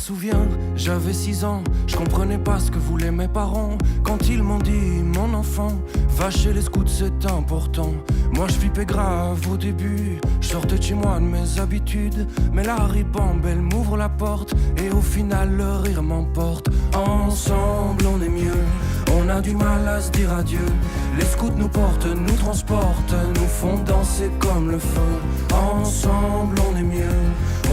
souviens, j'avais 6 ans, je comprenais pas ce que voulaient mes parents. Quand ils m'ont dit, mon enfant, va chez les scouts, c'est important. Moi je flippais grave au début, je sortais de chez moi de mes habitudes. Mais la ribambelle m'ouvre la porte, et au final le rire m'emporte. Ensemble on est mieux, on a du mal à se dire adieu. Les scouts nous portent, nous transportent, nous font danser comme le feu. Ensemble on est mieux,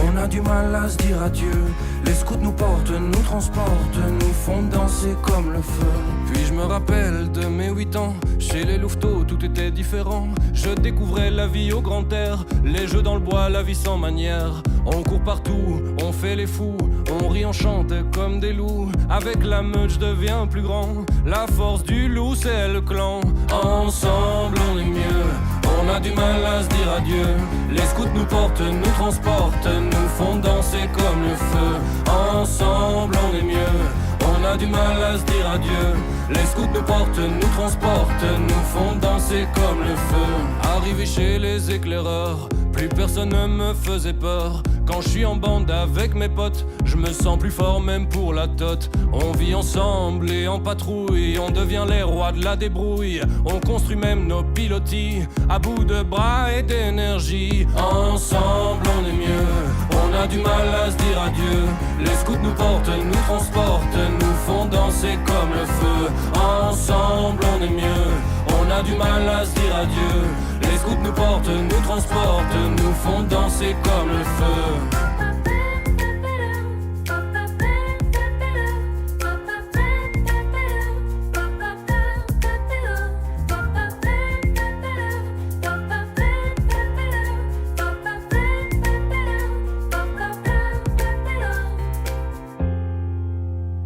on a du mal à se dire adieu. Les scouts nous portent, nous transportent, nous font danser comme le feu. Puis je me rappelle de mes 8 ans, chez les louveteaux tout était différent. Je découvrais la vie au grand air, les jeux dans le bois, la vie sans manière. On court partout, on fait les fous, on rit, on chante comme des loups. Avec la meute je deviens plus grand, la force du loup c'est le clan. Ensemble on est mieux, on a du mal à se dire adieu. Les scouts nous portent, nous transportent, nous font danser comme le feu. Ensemble on est mieux, on a du mal à se dire adieu. Les scouts nous portent, nous transportent, nous font danser comme le feu. Arrivé chez les éclaireurs, plus personne ne me faisait peur. Quand je suis en bande avec mes potes, je me sens plus fort même pour la tote. On vit ensemble et en patrouille, on devient les rois de la débrouille. On construit même nos pilotis, à bout de bras et d'énergie. Ensemble on est mieux, on a du mal à se dire adieu. Les scouts nous portent, nous transportent, nous font danser comme le feu. Ensemble on est mieux, on a du mal à se dire adieu. Les scouts nous portent, nous transportent, nous font danser comme le feu.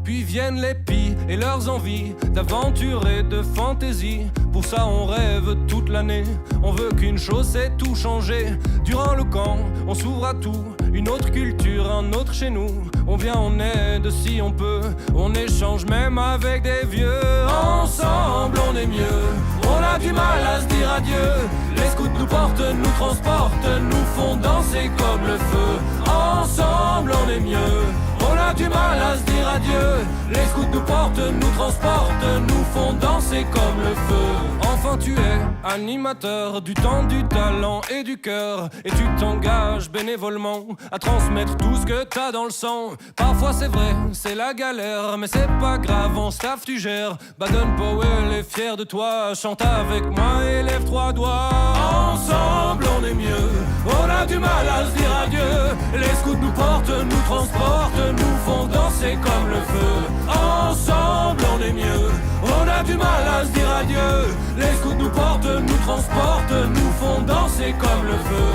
Puis viennent les pis et leurs envies d'aventure et de fantaisie. Pour ça on rêve toute l'année, on veut qu'une chose, c'est tout changer. Durant le camp, on s'ouvre à tout, une autre culture, un autre chez nous. On vient, on aide si on peut, on échange même avec des vieux. Ensemble on est mieux, on a du mal à se dire adieu. Les scouts nous portent, nous transportent, nous font danser comme le feu. Ensemble on est mieux, on a du mal à se dire adieu. Les scouts nous portent, nous transportent, nous font danser comme le feu. Enfin tu es animateur du temps, du talent et du cœur. Et tu t'engages bénévolement à transmettre tout ce que t'as dans le sang. Parfois c'est vrai, c'est la galère, mais c'est pas grave, en staff tu gères. Baden-Powell est fier de toi, chante avec moi et lève 3 doigts. Ensemble on est mieux, on a du mal à se dire adieu. Les scouts nous portent, nous transportent, nous font danser comme le feu. Ensemble on est mieux, on a du mal à se dire adieu. Les scouts nous portent, nous transportent, nous font danser comme le feu.